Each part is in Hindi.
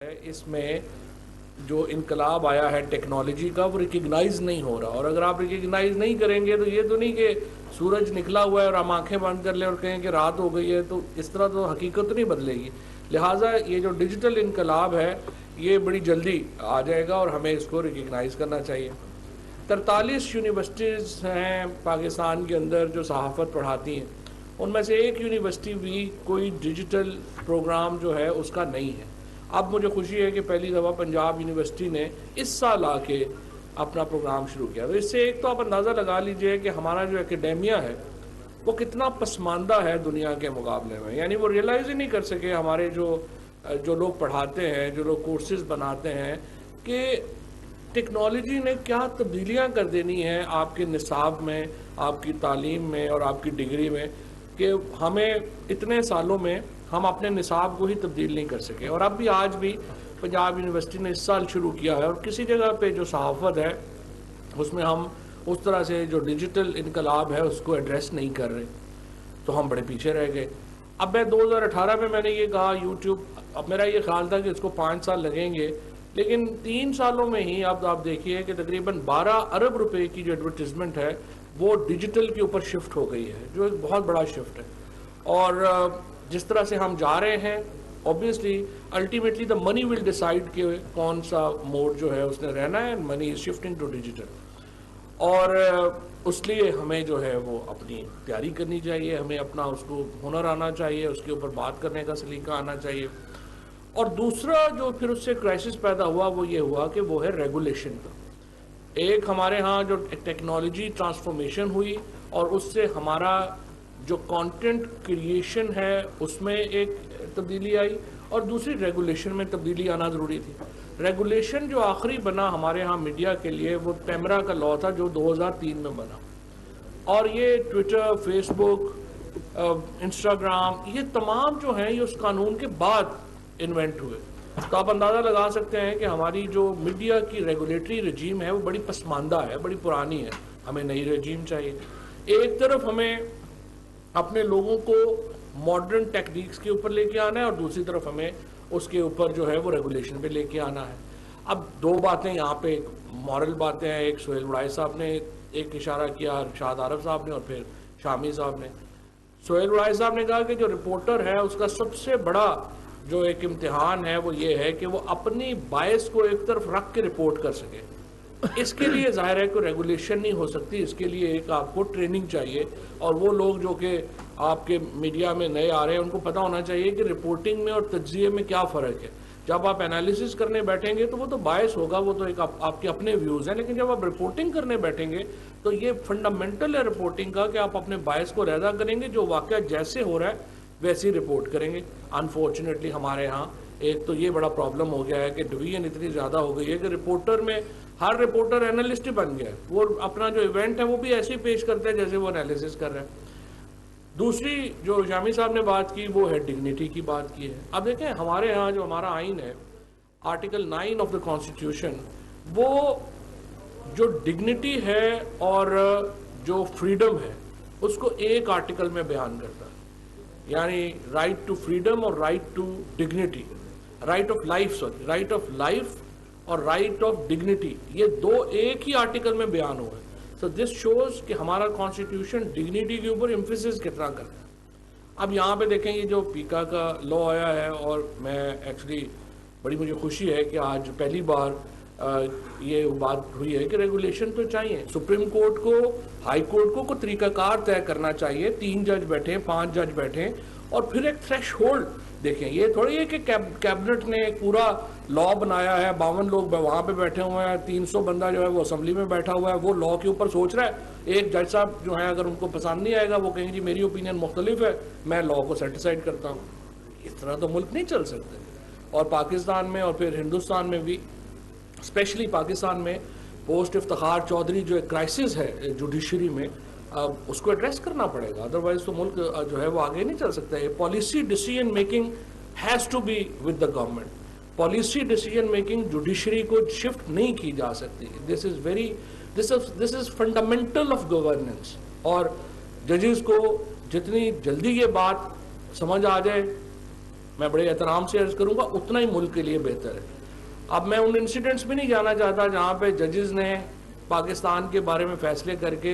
इसमें जो इनकलाब आया है टेक्नोलॉजी का वो रिकग्नाइज नहीं हो रहा। और अगर आप रिकग्नाइज नहीं करेंगे तो ये तो नहीं कि सूरज निकला हुआ है और हम आंखें बंद कर लें और कहें कि रात हो गई है, तो इस तरह तो हकीकत नहीं बदलेगी। लिहाजा ये जो डिजिटल इनकलाब है ये बड़ी जल्दी आ जाएगा और हमें इसको रिकग्नाइज करना चाहिए। 43 यूनिवर्सिटीज़ हैं पाकिस्तान के अंदर जो सहाफ़त पढ़ाती हैं, उनमें से एक यूनिवर्सिटी भी कोई डिजिटल प्रोग्राम जो है उसका नहीं है। अब मुझे खुशी है कि पहली दफ़ा पंजाब यूनिवर्सिटी ने इस साल आके अपना प्रोग्राम शुरू किया। तो इससे एक तो आप अंदाज़ा लगा लीजिए कि हमारा जो एकेडेमिया है वो कितना पसमानदा है दुनिया के मुकाबले में। यानी वो रियलाइज़ ही नहीं कर सके हमारे जो लोग पढ़ाते हैं, जो लोग कोर्सेज बनाते हैं, कि टेक्नोलॉजी ने क्या तब्दीलियां कर देनी है आपके निसाब में, आपकी तालीम में और आपकी डिग्री में, कि हमें इतने सालों में हम अपने निसाब को ही तब्दील नहीं कर सके। और अब भी आज भी पंजाब यूनिवर्सिटी ने इस साल शुरू किया है और किसी जगह पे जो सहाफ़त है उसमें हम उस तरह से जो डिजिटल इनकलाब है उसको एड्रेस नहीं कर रहे, तो हम बड़े पीछे रह गए। अब मैं 2018 में मैंने ये कहा यूट्यूब, अब मेरा ये ख्याल था कि इसको 5 साल लगेंगे, लेकिन 3 सालों में ही अब आप देखिए कि तकरीबन 12 अरब रुपए की जो एडवर्टीजमेंट है वो डिजिटल के ऊपर शिफ्ट हो गई है, जो एक बहुत बड़ा शिफ्ट है। और जिस तरह से हम जा रहे हैं, obviously ultimately the money will decide कि कौन सा मोड जो है उसने रहना है। Money is shifting to digital, और उसलिए हमें जो है वो अपनी तैयारी करनी चाहिए, हमें अपना उसको हुनर आना चाहिए, उसके ऊपर बात करने का सलीका आना चाहिए। और दूसरा जो फिर उससे क्राइसिस पैदा हुआ वो ये हुआ कि वो है रेगुलेशन का। एक हमारे यहाँ जो टेक्नोलॉजी ट्रांसफॉर्मेशन हुई और उससे हमारा जो कंटेंट क्रिएशन है उसमें एक तब्दीली आई, और दूसरी रेगुलेशन में तब्दीली आना ज़रूरी थी। रेगुलेशन जो आखिरी बना हमारे यहाँ मीडिया के लिए वो पैमरा का लॉ था जो 2003 में बना, और ये ट्विटर, फेसबुक, इंस्टाग्राम, ये तमाम जो हैं ये उस कानून के बाद इन्वेंट हुए। तो आप अंदाज़ा लगा सकते हैं कि हमारी जो मीडिया की रेगुलेटरी रजीम है वो बड़ी पसमानदा है, बड़ी पुरानी है। हमें नई रजीम चाहिए। एक तरफ हमें अपने लोगों को मॉडर्न टेक्निक्स के ऊपर लेके आना है और दूसरी तरफ हमें उसके ऊपर जो है वो रेगुलेशन पे लेके आना है। अब दो बातें यहाँ पे मॉरल बातें हैं, एक सोहेल उड़ाई साहब ने एक इशारा किया, शाद आरफ साहब ने, और फिर शामी साहब ने। सोहेल उड़ाई साहब ने कहा कि जो रिपोर्टर है उसका सबसे बड़ा जो एक इम्तिहान है वो ये है कि वो अपनी बायस को एक तरफ रख के रिपोर्ट कर सके। इसके लिए जाहिर है कि रेगुलेशन नहीं हो सकती, इसके लिए एक आपको ट्रेनिंग चाहिए। और वो लोग जो कि आपके मीडिया में नए आ रहे हैं उनको पता होना चाहिए कि रिपोर्टिंग में और तज्जिए में क्या फ़र्क है। जब आप एनालिसिस करने बैठेंगे तो वो तो बायस होगा, वो तो एक आपके अपने व्यूज़ हैं, लेकिन जब आप रिपोर्टिंग करने बैठेंगे तो ये फंडामेंटल है रिपोर्टिंग का कि आप अपने बायस को रैदा करेंगे, जो वाक़या जैसे हो रहा है वैसे ही रिपोर्ट करेंगे। अनफॉर्चुनेटली हमारे यहाँ एक तो ये बड़ा प्रॉब्लम हो गया है कि डिवीजन इतनी ज़्यादा हो गई है कि रिपोर्टर में हर रिपोर्टर एनालिस्ट ही बन गया है। वो अपना जो इवेंट है वो भी ऐसे ही पेश करते हैं जैसे वो एनालिसिस कर रहे हैं। दूसरी जो शामी साहब ने बात की वो है डिग्निटी की बात की है। अब देखें हमारे यहाँ जो हमारा आइन है, आर्टिकल 9 ऑफ द कॉन्स्टिट्यूशन, वो जो डिग्निटी है और जो फ्रीडम है उसको एक आर्टिकल में बयान करता है। यानी राइट टू फ्रीडम और right to dignity, right of life, sorry, right of life और राइट ऑफ डिग्निटी, ये दो एक ही आर्टिकल में बयान हुए। सो दिस शोज कि हमारा कॉन्स्टिट्यूशन डिग्निटी के ऊपर एम्फेसिस कितना करता है। अब यहाँ पे देखें ये जो पीका का लॉ आया है, और मैं एक्चुअली बड़ी मुझे खुशी है कि आज पहली बार ये बात हुई है कि रेगुलेशन तो चाहिए। सुप्रीम कोर्ट को, हाई कोर्ट को तरीकाकार तय करना चाहिए। 3 जज बैठे, 5 जज बैठे, और फिर एक थ्रेश होल्ड देखें। ये थोड़ी है कि कैबिनेट ने एक पूरा लॉ बनाया है, 52 लोग वहाँ पे बैठे हुए हैं, 300 बंदा जो है वो असेंबली में बैठा हुआ है, वो लॉ के ऊपर सोच रहा है। एक जज साहब जो है अगर उनको पसंद नहीं आएगा वो कहेंगे जी मेरी ओपिनियन मुख्तलिफ है, मैं लॉ को सेटिसाइड करता हूँ। इस तरह तो मुल्क नहीं चल सकते। और पाकिस्तान में और फिर हिंदुस्तान में भी, स्पेशली पाकिस्तान में पोस्ट इफ्तिखार चौधरी जो एक क्राइसिस है जुडिशरी में, उसको एड्रेस करना पड़ेगा, अदरवाइज तो मुल्क जो है वो आगे नहीं चल सकता है। Policy decision making has to be with the government. Policy decision making judiciary को शिफ्ट नहीं की जा सकती। This is fundamental of governance. और जजेस को जितनी जल्दी ये बात समझ आ जाए मैं बड़े एहतराम से अर्ज करूंगा, उतना ही मुल्क के लिए बेहतर है। अब मैं उन इंसिडेंट्स में नहीं जाना चाहता जहां पे जजेस ने पाकिस्तान के बारे में फैसले करके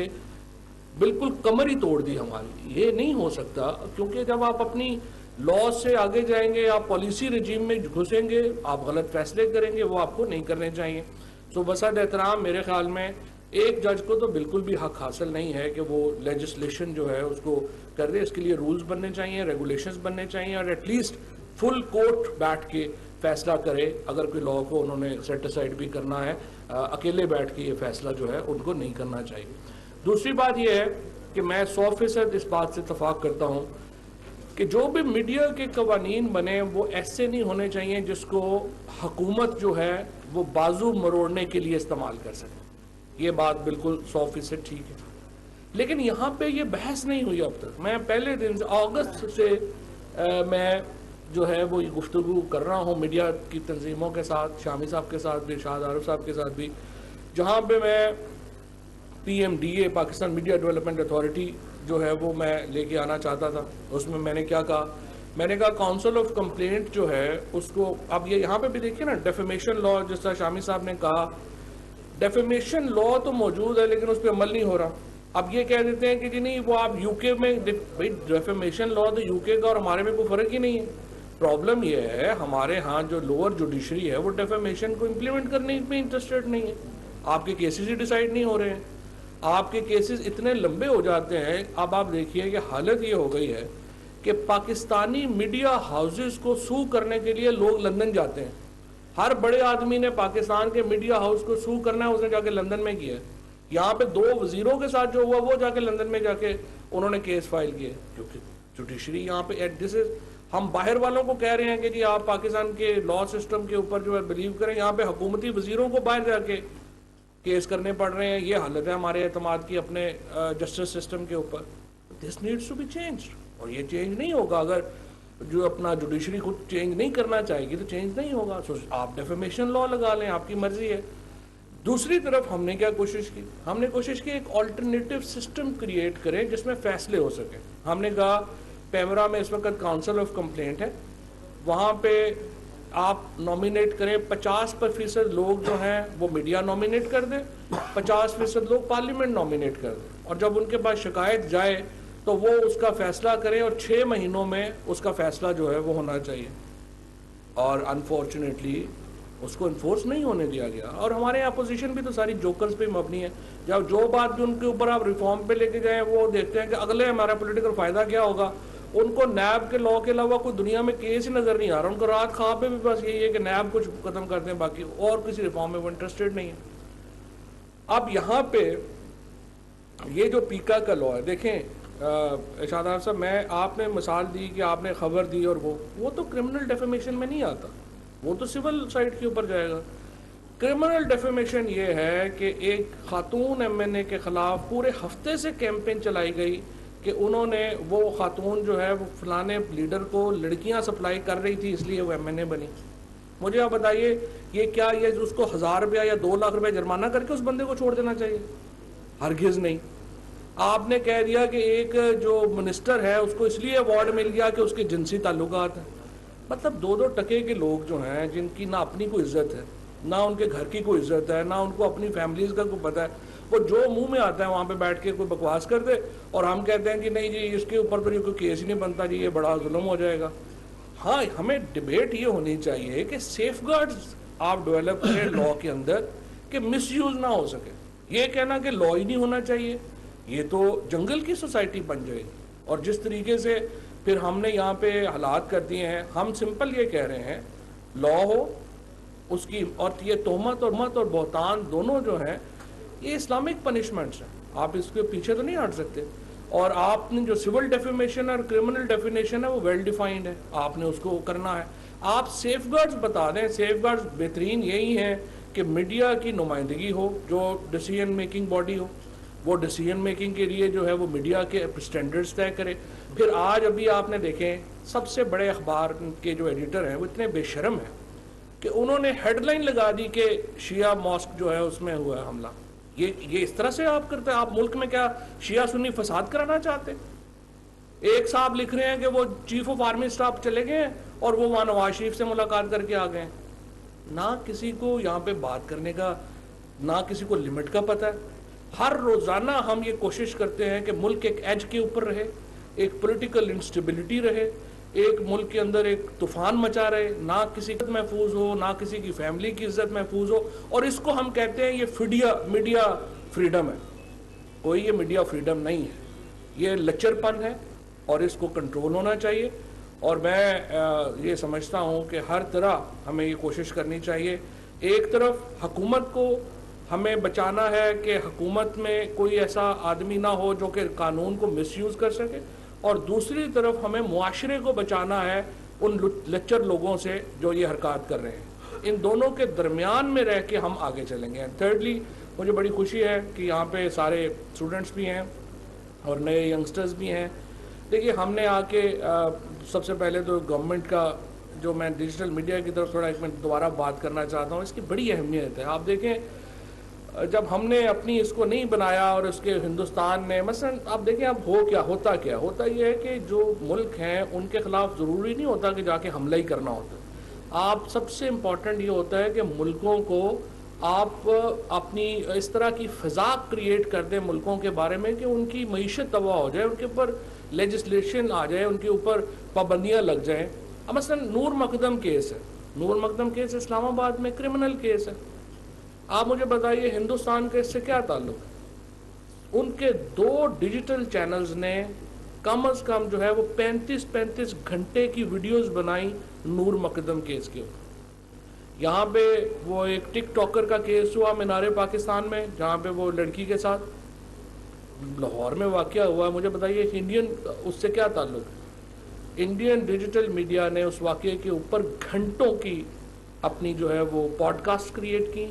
बिल्कुल कमर ही तोड़ दी हमारी। ये नहीं हो सकता, क्योंकि जब आप अपनी लॉ से आगे जाएंगे, आप पॉलिसी रजीम में घुसेंगे, आप गलत फैसले करेंगे, वो आपको नहीं करने चाहिए। तो बसद एहतराम मेरे ख्याल में एक जज को तो बिल्कुल भी हक हासिल नहीं है कि वो लेजिस्लेशन जो है उसको कर दे। इसके लिए रूल्स बनने चाहिए, रेगुलेशंस बनने चाहिए, और एटलीस्ट फुल कोर्ट बैठ के फैसला करे। अगर कोई लॉ को उन्होंने सेट असाइड भी करना है, अकेले बैठ के ये फैसला जो है उनको नहीं करना चाहिए। दूसरी बात यह है कि मैं 100% इस बात से इत्तफाक करता हूँ कि जो भी मीडिया के कवानीन बने वो ऐसे नहीं होने चाहिए जिसको हुकूमत जो है वो बाजू मरोड़ने के लिए इस्तेमाल कर सके। ये बात बिल्कुल 100% ठीक है, लेकिन यहाँ पे ये बहस नहीं हुई अब तक। मैं पहले दिन से अगस्त से मैं जो है वो गुफ्तगू कर रहा हूँ मीडिया की तंजीमों के साथ, शामी साहब के साथ भी, इरशाद आरिफ साहब के साथ भी, जहाँ पे मैं PMDA Pakistan media development authority जो है वो मैं लेके आना चाहता था। उसमें मैंने क्या कहा, मैंने कहा काउंसिल ऑफ कंप्लेंट जो है उसको, अब ये यहाँ पे भी देखिए ना, डेफेमेशन लॉ, जिस तरह शामी साहब ने कहा, डेफेमेशन लॉ तो मौजूद है लेकिन उस पर अमल नहीं हो रहा। अब ये कह देते हैं कि जी नहीं वो आप यूके में, भाई डेफेमेशन लॉ तो यूके का और हमारे में कोई फर्क ही नहीं है। प्रॉब्लम यह है हमारे यहाँ जो लोअर जुडिशरी है वो डेफेमेशन को इम्प्लीमेंट करने में इंटरेस्टेड नहीं है। आपके केसेस ही डिसाइड नहीं हो रहे हैं, आपके केसेस इतने लंबे हो जाते हैं। अब आप देखिए कि हालत ये हो गई है कि पाकिस्तानी मीडिया हाउसेस को सू करने के लिए लोग लंदन जाते हैं। हर बड़े आदमी ने पाकिस्तान के मीडिया हाउस को सू करना है, उसने जाके लंदन में किया। यहाँ पे 2 वजीरों के साथ जो हुआ वो जाके लंदन में जाके उन्होंने केस फाइल किए, क्योंकि जुडिशरी यहाँ पे दिस इज, हम बाहर वालों को कह रहे हैं कि जी आप पाकिस्तान के लॉ सिस्टम के ऊपर जो है बिलीव करें, यहाँ पे हुकूमती वजीरों को बाहर जाके केस करने पड़ रहे हैं। ये हालत है हमारे एतमाद की अपने जस्टिस सिस्टम के ऊपर। This needs to be changed, और ये चेंज नहीं होगा अगर जो अपना जुडिशरी खुद चेंज नहीं करना चाहेगी तो चेंज नहीं होगा। सो आप डेफेमेशन लॉ लगा लें, आपकी मर्जी है। दूसरी तरफ हमने क्या कोशिश की, हमने कोशिश की एक ऑल्टरनेटिव सिस्टम क्रिएट करें जिसमें फैसले हो सके। हमने कहा पैमरा में इस वक्त काउंसिल ऑफ कंप्लेंट है, वहाँ पे आप नॉमिनेट करें 50% लोग जो हैं वो मीडिया नॉमिनेट कर दें, 50% लोग पार्लियामेंट नॉमिनेट कर दें, और जब उनके पास शिकायत जाए तो वो उसका फैसला करें, और 6 महीनों में उसका फैसला जो है वो होना चाहिए। और अनफॉर्चुनेटली उसको इन्फोर्स नहीं होने दिया गया। और हमारे अपोजिशन भी तो सारी जोकर्स पे मबनी है। जब जो बात भी उनके ऊपर आप रिफॉर्म पे लेके जाएं वो देखते हैं कि अगले हमारा पॉलिटिकल फायदा क्या होगा। उनको नैब के लॉ के अलावा कोई दुनिया में केस ही नजर नहीं आ रहा। उनको रात खां पे भी बस यही है कि नैब कुछ खत्म कर दें, बाकी और किसी रिफॉर्म में वो इंटरेस्टेड नहीं है। अब यहाँ पे ये जो पीका का लॉ है, देखें इरशाद साहब, मैं आपने मिसाल दी कि आपने खबर दी, और वो तो क्रिमिनल डेफेमेशन में नहीं आता, वो तो सिविल साइड के ऊपर जाएगा। क्रिमिनल डेफेमेशन ये है कि एक खातून MNA के खिलाफ पूरे हफ्ते से कैंपेन चलाई गई कि उन्होंने, वो खातून जो है वो फलाने लीडर को लड़कियां सप्लाई कर रही थी इसलिए वो MNA बनी। मुझे आप बताइए ये क्या, ये उसको 1000 रुपया या 2 लाख रुपया जुर्माना करके उस बंदे को छोड़ देना चाहिए? हरगिज नहीं। आपने कह दिया कि एक जो मिनिस्टर है उसको इसलिए अवार्ड मिल गया कि उसके जिनसी ताल्लुकात हैं। मतलब 2-2 टके के लोग जो हैं जिनकी ना अपनी कोई इज्जत है, ना उनके घर की कोई इज्जत है, ना उनको अपनी फैमिलीज का कोई पता है, वो जो मुंह में आता है वहाँ पे बैठ के कोई बकवास कर दे, और हम कहते हैं कि नहीं जी इसके ऊपर तो कोई केस ही नहीं बनता जी, ये बड़ा जुल्म हो जाएगा। हाँ, हमें डिबेट ये होनी चाहिए कि सेफगार्ड्स आप डेवलप करें लॉ के अंदर कि मिसयूज ना हो सके। ये कहना कि लॉ ही नहीं होना चाहिए, ये तो जंगल की सोसाइटी बन जाएगी। और जिस तरीके से फिर हमने यहाँ पे हालात कर दिए हैं, हम सिंपल ये कह रहे हैं लॉ हो उसकी, और ये तोहमत और बहतान दोनों जो हैं ये इस्लामिक पनिशमेंट्स हैं, आप इसके पीछे तो नहीं हट सकते। और आपने जो सिविल डेफेमेशन और क्रिमिनल डेफिनेशन है वो वेल डिफाइंड है, आपने उसको करना है। आप सेफगार्ड्स बता दें। सेफगार्ड्स बेहतरीन यही हैं कि मीडिया की नुमाइंदगी हो, जो डिसीजन मेकिंग बॉडी हो, वो डिसीजन मेकिंग के लिए जो है वो मीडिया के स्टैंडर्ड्स तय करे। फिर आज अभी आपने देखें सबसे बड़े अखबार के जो एडिटर हैं वो इतने बेशर्म हैं कि उन्होंने हेडलाइन लगा दी कि शिया मॉस्क जो है उसमें हुआ है हमला। ये इस तरह से आप करते हैं? आप मुल्क में क्या शिया सुन्नी फसाद कराना चाहते हैं? एक साहब लिख रहे हैं कि वो चीफ ऑफ आर्मी स्टाफ चले गए हैं और वो वहाँ नवाज शरीफ से मुलाकात करके आ गए हैं। ना किसी को यहाँ पे बात करने का, ना किसी को लिमिट का पता है। हर रोज़ाना हम ये कोशिश करते हैं कि मुल्क एक एज के ऊपर रहे, एक पॉलिटिकल इंस्टेबिलिटी रहे, एक मुल्क के अंदर एक तूफान मचा रहे, ना किसी की महफूज हो, ना किसी की फैमिली की इज्जत महफूज हो। और इसको हम कहते हैं ये मीडिया फ्रीडम है। कोई ये मीडिया फ्रीडम नहीं है, ये लचरपन है और इसको कंट्रोल होना चाहिए। और मैं ये समझता हूँ कि हर तरह हमें ये कोशिश करनी चाहिए। एक तरफ हुकूमत को हमें बचाना है कि हुकूमत में कोई ऐसा आदमी ना हो जो कि कानून को मिसयूज़ कर सके, और दूसरी तरफ हमें मुआशरे को बचाना है उन लच्चर लोगों से जो ये हरकत कर रहे हैं। इन दोनों के दरमियान में रह के हम आगे चलेंगे। थर्डली, मुझे बड़ी खुशी है कि यहाँ पे सारे स्टूडेंट्स भी हैं और नए यंगस्टर्स भी हैं। देखिए, हमने आके सबसे पहले तो गवर्नमेंट का, जो मैं डिजिटल मीडिया की तरफ थोड़ा एक मिनट दोबारा बात करना चाहता हूँ, इसकी बड़ी अहमियत है। आप देखें, जब हमने अपनी इसको नहीं बनाया और उसके हिंदुस्तान में मसलन आप देखें अब होता ये है कि जो मुल्क हैं उनके खिलाफ ज़रूरी नहीं होता कि जाके हमला ही करना होता। आप सबसे इम्पॉर्टेंट ये होता है कि मुल्कों को आप अपनी इस तरह की फ़िज़ा क्रिएट कर दें मुल्कों के बारे में कि उनकी मईशत तबाह हो जाए, उनके ऊपर लेजिस्लेशन आ जाए, उनके ऊपर पाबंदियाँ लग जाएँ। अब मसलन नूर मकदम केस है, नूर मकदम केस इस्लामाबाद में क्रिमिनल केस है। आप मुझे बताइए हिंदुस्तान का इससे क्या ताल्लुक है? उनके 2 डिजिटल चैनल्स ने कम से कम जो है वो 35 घंटे की वीडियोस बनाई नूर मकदम केस के ऊपर। यहाँ पे वो एक टिकटॉकर का केस हुआ मीनारे पाकिस्तान में, जहाँ पे वो लड़की के साथ लाहौर में वाक़या हुआ। मुझे बताइए इंडियन उससे क्या ताल्लुक है? इंडियन डिजिटल मीडिया ने उस वाक़े के ऊपर घंटों की अपनी जो है वो पॉडकास्ट क्रिएट की,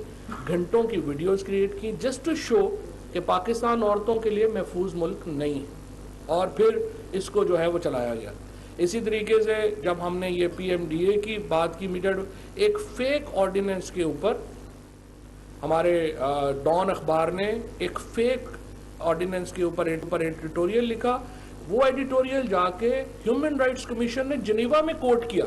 घंटों की वीडियोस क्रिएट की, जस्ट टू शो कि पाकिस्तान औरतों के लिए महफूज मुल्क नहीं है, और फिर इसको जो है वो चलाया गया। इसी तरीके से जब हमने ये PMDA की बात की, मीडिया एक फेक ऑर्डिनेंस के ऊपर, हमारे डॉन अखबार ने एक फेक ऑर्डिनेंस के ऊपर एडिटोरियल लिखा। वो एडिटोरियल जाके ह्यूमन राइट्स कमीशन ने जिनेवा में कोर्ट किया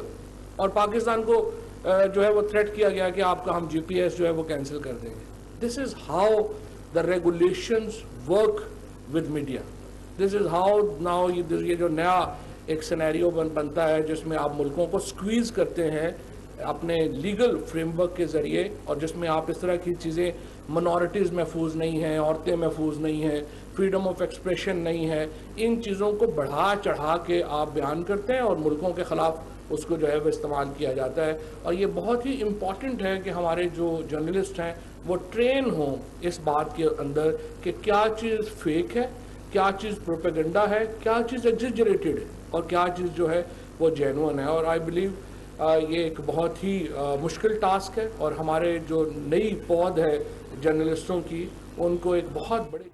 और पाकिस्तान को जो है वो थ्रेट किया गया कि आपका हम GPS जो है वो कैंसिल कर देंगे। This is how the regulations work with media. This is how now ये जो नया एक सिनेरियो बनता है जिसमें आप मुल्कों को स्क्वीज़ करते हैं अपने लीगल फ्रेमवर्क के ज़रिए, और जिसमें आप इस तरह की चीज़ें, मिनॉरिटीज़ महफूज नहीं हैं, औरतें महफूज नहीं हैं, फ्रीडम ऑफ एक्सप्रेशन नहीं है, इन चीज़ों को बढ़ा चढ़ा के आप बयान करते हैं और मुल्कों के ख़िलाफ़ उसको जो है वो इस्तेमाल किया जाता है। और ये बहुत ही इम्पॉर्टेंट है कि हमारे जो जर्नलिस्ट हैं वो ट्रेन हों इस बात के अंदर कि क्या चीज़ फेक है, क्या चीज़ प्रोपेगेंडा है, क्या चीज़ एग्जेजरेटेड है और क्या चीज़ जो है वो जेन्युइन है। और आई बिलीव ये एक बहुत ही मुश्किल टास्क है, और हमारे जो नई पौध है जर्नलिस्टों की, उनको एक बहुत बड़े